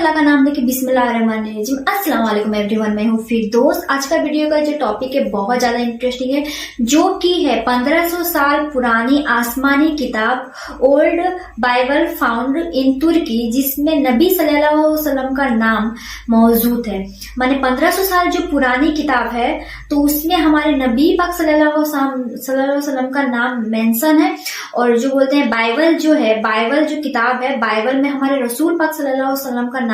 अल्लाह का नाम लेके बिस्मिल्लाहिर्रहमानिर्रहीम। अस्सलाम वालेकुम एवरीवन, मैं हूँ फिरदौस। आज का वीडियो का जो टॉपिक है बहुत ज्यादा इंटरेस्टिंग है, जो कि है 1500 साल पुरानी आसमानी किताब ओल्ड बाइबल फाउंड इन तुर्की, जिसमें नबी सल्लल्लाहु अलैहि वसल्लम का नाम मौजूद है। माने 1500 साल जो पुरानी किताब है तो उसमें हमारे नबी पाक सल्लल्लाहु अलैहि वसल्लम का नाम मेंशन है। और जो बोलते हैं बाइबल जो है, बाइबल जो किताब है, बाइबल में हमारे रसूल पाक सल्लल्लाहु अलैहि वसल्लम का नाम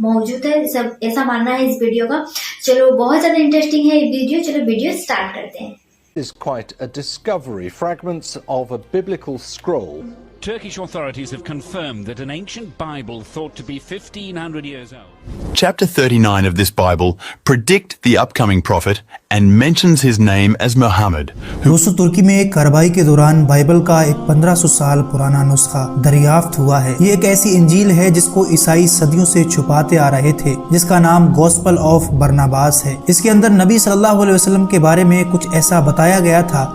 मौजूद है, सब ऐसा मानना है इस वीडियो का। चलो बहुत ज्यादा इंटरेस्टिंग है ये वीडियो, चलो वीडियो स्टार्ट करते हैं। Is quite a discovery. Fragments of a biblical scroll. Turkish authorities have confirmed that an ancient Bible thought to be 1500 years old. Chapter 39 of this Bible predict the upcoming prophet and mentions his name as Muhammad. दोस्तों, तुर्की में एक कार्रवाई के दौरान Bible का एक 1500 साल पुराना नुस्खा दरियाफ्त हुआ है। ये एक ऐसी इंजील है जिसको ईसाई सदियों से छुपाते आ रहे थे, जिसका नाम गॉस्पल ऑफ बरनाबास है। इसके अंदर नबी सल्लल्लाहु अलैहि वसल्लम के बारे में कुछ ऐसा बताया गया था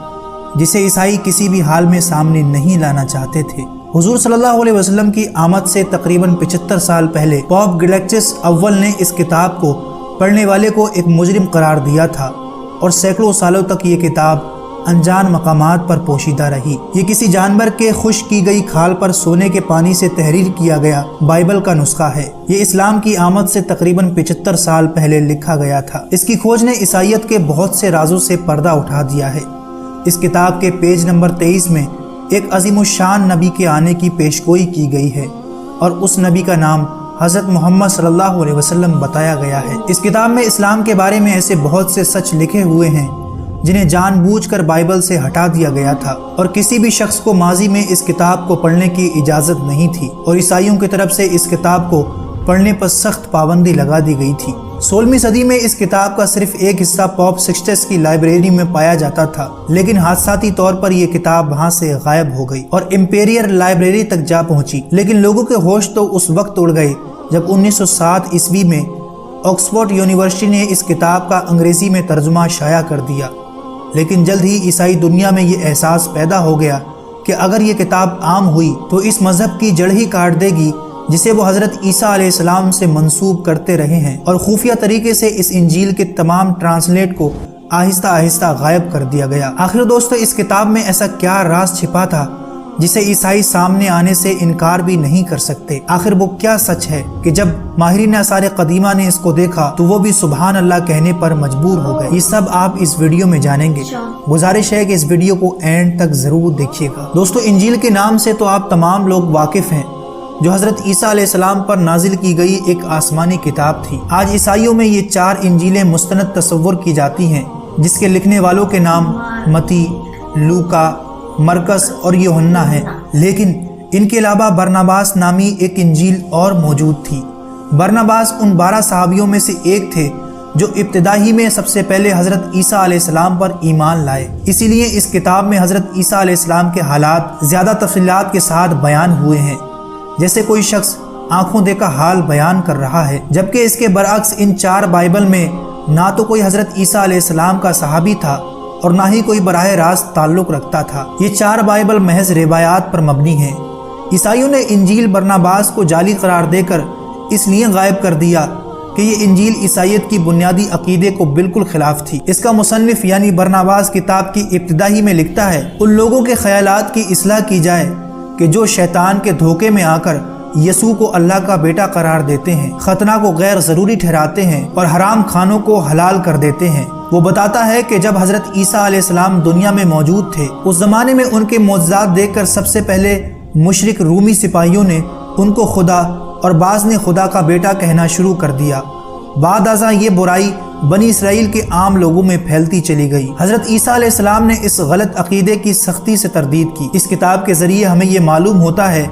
जिसे ईसाई किसी भी हाल में सामने नहीं लाना चाहते थे। हुजूर सल्लल्लाहु अलैहि वसल्लम की आमद से तकरीबन 75 साल पहले पोप ग्लेक्सिस अव्वल ने इस किताब को पढ़ने वाले को एक मुजरिम करार दिया था और सैकड़ों सालों तक ये किताब अनजान मकामात पर पोशीदा रही। ये किसी जानवर के खुश्क की गई खाल पर सोने के पानी से तहरीर किया गया बाइबल का नुस्खा है। ये इस्लाम की आमद से तकरीबन 75 साल पहले लिखा गया था। इसकी खोज ने ईसाइयत के बहुत से राजों से पर्दा उठा दिया है। इस किताब के पेज नंबर 23 में एक अज़ीमुश्शान नबी के आने की पेशगोई की गई है और उस नबी का नाम हज़रत मोहम्मद सल्लल्लाहु अलैहि वसल्लम बताया गया है। इस किताब में इस्लाम के बारे में ऐसे बहुत से सच लिखे हुए हैं जिन्हें जानबूझकर बाइबल से हटा दिया गया था और किसी भी शख्स को माजी में इस किताब को पढ़ने की इजाज़त नहीं थी और ईसाइयों की तरफ से इस किताब को पढ़ने पर सख्त पाबंदी लगा दी गई थी। 16वीं सदी में इस किताब का सिर्फ एक हिस्सा पोप सिक्सटस की लाइब्रेरी में पाया जाता था, लेकिन हादसाती तौर पर यह किताब वहां से गायब हो गई और इंपीरियल लाइब्रेरी तक जा पहुंची। लेकिन लोगों के होश तो उस वक्त उड़ गए जब 1907 ईस्वी में ऑक्सफोर्ड यूनिवर्सिटी ने इस किताब का अंग्रेजी में तर्जुमा शाया कर दिया। लेकिन जल्द ही ईसाई दुनिया में ये एहसास पैदा हो गया कि अगर ये किताब आम हुई तो इस मजहब की जड़ ही काट देगी जिसे वो हज़रत ईसा अलैहिस्सलाम से मंसूब करते रहे हैं, और खुफिया तरीके से इस इंजील के तमाम ट्रांसलेट को आहिस्ता आहिस्ता गायब कर दिया गया। आखिर दोस्तों, इस किताब में ऐसा क्या राज छिपा था जिसे ईसाई सामने आने से इनकार भी नहीं कर सकते? आखिर वो क्या सच है कि जब माहिरीन आसार कदीमा ने इसको देखा तो वो भी सुभान अल्लाह कहने पर मजबूर हो गए? ये सब आप इस वीडियो में जानेंगे। गुजारिश है कि इस वीडियो को एंड तक जरूर देखिएगा। दोस्तों, इंजील के नाम से तो आप तमाम लोग वाकिफ हैं, जो हज़रत ईसा अलैहिस्सलाम पर नाजिल की गई एक आसमानी किताब थी। आज ईसाइयों में ये 4 इंजीलें मुस्तनद तस्वुर की जाती हैं, जिसके लिखने वालों के नाम मती, लूका, मरकस और यूहन्ना है। लेकिन इनके अलावा बरनाबास नामी एक इंजील और मौजूद थी। बरनाबास उन 12 सहाबियों में से एक थे जो इब्तिदाई में सबसे पहले हज़रत ईसा अलैहिस्सलाम पर ईमान लाए। इसीलिए इस किताब में हज़रत ईसा अलैहिस्सलाम के हालात ज़्यादा तफसीलात के साथ बयान हुए हैं, जैसे कोई शख्स आंखों देखा हाल बयान कर रहा है। जबकि इसके बरअक्स इन 4 बाइबल में ना तो कोई हज़रत ईसा अलैहिस्सलाम का सहाबी था और ना ही कोई बराह रास्त ताल्लुक़ रखता था। ये 4 बाइबल महज रिवायात पर मबनी हैं। ईसाइयों ने इंजील बरनाबास को जाली करार देकर इसलिए गायब कर दिया कि ये इंजील ईसाइयत की बुनियादी अकीदे को बिल्कुल खिलाफ थी। इसका मुसन्निफ यानी बरनाबास किताब की इब्तिदाई में लिखता है, उन लोगों के ख्यालात की इस्लाह की जाए कि जो शैतान के धोखे में आकर यसू को अल्लाह का बेटा करार देते हैं, खतना को गैर ज़रूरी ठहराते हैं और हराम खानों को हलाल कर देते हैं। वो बताता है कि जब हज़रत ईसा अलैहिस्सलाम दुनिया में मौजूद थे, उस ज़माने में उनके मोज़ात देखकर सबसे पहले मुशरिक रूमी सिपाहियों ने उनको खुदा और बाज़ ने खुदा का बेटा कहना शुरू कर दिया। बाद आज़ा ये बुराई बनी इसराइल के आम लोगों में फैलती चली गई। हज़रत ईसा अलैहिस्सलाम ने इस गलत अकीदे की सख्ती से तरदीद की। इस किताब के ज़रिए हमें ये मालूम होता है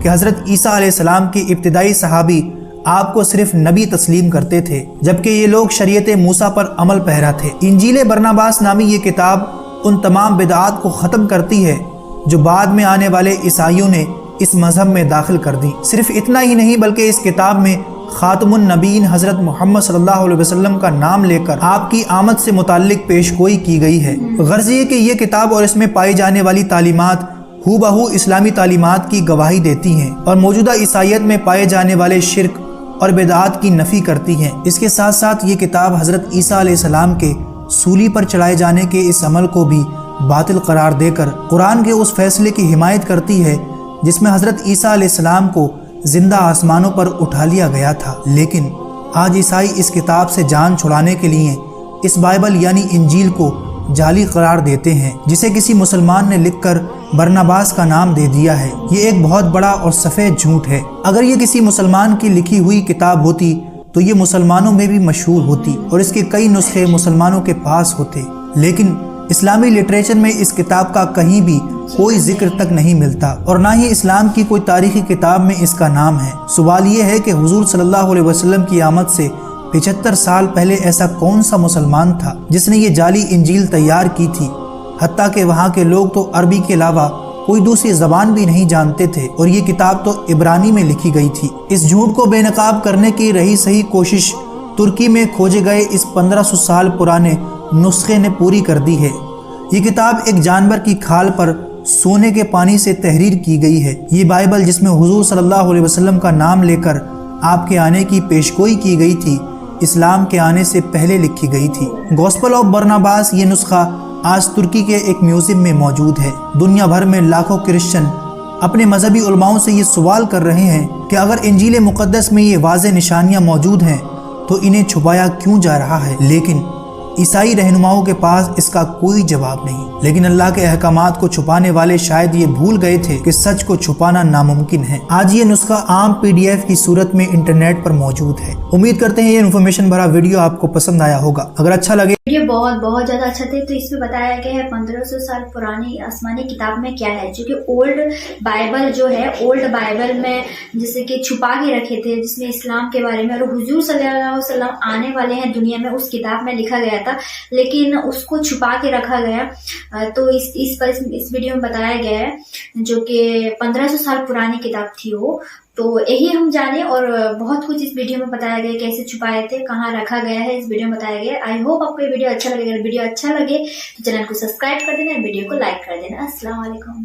कि हज़रत ईसा अलैहिस्सलाम की इब्तिदाई सहाबी आपको सिर्फ नबी तस्लीम करते थे, जबकि ये लोग शरीयत मूसा पर अमल पहरा थे। इंजील बरनाबास नामी ये किताब उन तमाम बिदआत को ख़त्म करती है जो बाद में आने वाले ईसाइयों ने इस मजहब में दाखिल कर दी। सिर्फ इतना ही नहीं बल्कि इस किताब में खातमुन नबीन हज़रत मोहम्मद सल्लल्लाहु अलैहि वसल्लम का नाम लेकर आपकी आमद से मुताल्लिक पेशगोई की गई है। गर्ज ये कि ये किताब और इसमें पाई जाने वाली तालीमात हूबहू इस्लामी तालीमात की गवाही देती हैं और मौजूदा ईसाइयत में पाए जाने वाले शिर्क اور بدعات کی نفی کرتی ہیں۔ اس کے ساتھ ساتھ یہ کتاب حضرت عیسیٰ علیہ السلام کے سولی پر چڑھائے جانے کے اس عمل کو بھی باطل قرار دے کر قرآن کے اس فیصلے کی حمایت کرتی ہے جس میں حضرت عیسیٰ علیہ السلام کو زندہ آسمانوں پر اٹھا لیا گیا تھا۔ لیکن آج عیسائی اس کتاب سے جان چھڑانے کے لیے اس بائبل یعنی انجیل کو جعلی قرار دیتے ہیں، جسے کسی مسلمان نے لکھ کر برناباس کا نام دے دیا ہے۔ یہ ایک بہت بڑا اور سفید جھوٹ ہے۔ اگر یہ کسی مسلمان کی لکھی ہوئی کتاب ہوتی تو یہ مسلمانوں میں بھی مشہور ہوتی اور اس کے کئی نسخے مسلمانوں کے پاس ہوتے، لیکن اسلامی لٹریچر میں اس کتاب کا کہیں بھی کوئی ذکر تک نہیں ملتا اور نہ ہی اسلام کی کوئی تاریخی کتاب میں اس کا نام ہے۔ سوال یہ ہے کہ حضور صلی اللہ علیہ وسلم کی آمد سے 75 سال پہلے ایسا کون سا مسلمان تھا جس نے یہ جعلی انجیل تیار کی تھی، حتیٰ کہ وہاں کے لوگ تو عربی کے علاوہ کوئی دوسری زبان بھی نہیں جانتے تھے اور یہ کتاب تو عبرانی میں لکھی گئی تھی۔ اس جھوٹ کو بے نقاب کرنے کی رہی صحیح کوشش ترکی میں کھوجے گئے اس 1500 سال پرانے نسخے نے پوری کر دی ہے۔ یہ کتاب ایک جانور کی کھال پر سونے کے پانی سے تحریر کی گئی ہے۔ یہ بائبل جس میں حضور صلی اللہ علیہ وسلم کا نام لے کر آپ کے آنے کی پیشگوئی کی گئی تھی، اسلام کے آنے سے پہلے لکھی گئی تھی۔ گوسپل آف برناباس یہ نسخہ آج ترکی کے ایک میوزیم میں موجود ہے۔ دنیا بھر میں لاکھوں کرسچن اپنے مذہبی علماؤں سے یہ سوال کر رہے ہیں کہ اگر انجیل مقدس میں یہ واضح نشانیاں موجود ہیں تو انہیں چھپایا کیوں جا رہا ہے؟ لیکن عیسائی رہنماؤں کے پاس اس کا کوئی جواب نہیں۔ لیکن اللہ کے احکامات کو چھپانے والے شاید یہ بھول گئے تھے کہ سچ کو چھپانا ناممکن ہے۔ آج یہ نسخہ عام PDF کی صورت میں انٹرنیٹ پر موجود ہے۔ امید کرتے ہیں یہ انفارمیشن بھرا ویڈیو آپ کو پسند آیا ہوگا۔ اگر اچھا لگے ویڈیو بہت زیادہ اچھا تھے تو اس میں بتایا گیا ہے 1500 سال پرانی آسمانی کتاب میں کیا ہے، جو کہ اولڈ بائبل جو ہے، اولڈ بائبل میں جیسے کہ چھپا کے رکھے تھے، جس میں اسلام کے بارے میں اور حضور صلی اللہ علیہ وسلم آنے والے ہیں دنیا میں، اس کتاب میں لکھا گیا تھا، لیکن اس کو چھپا کے رکھا گیا۔ تو اس ویڈیو میں بتایا گیا ہے جو کہ 1500 سال پرانی کتاب تھی وہ، تو یہی ہم جانے اور بہت کچھ اس ویڈیو میں بتایا گیا، کیسے چھپائے تھے، کہاں رکھا گیا ہے، اس ویڈیو میں بتایا گیا۔ آئی ہوپ آپ کو یہ ویڈیو اچھا لگے۔ اگر ویڈیو اچھا لگے تو چینل کو سبسکرائب کر دینا، ویڈیو کو لائک کر دینا۔ السلام علیکم۔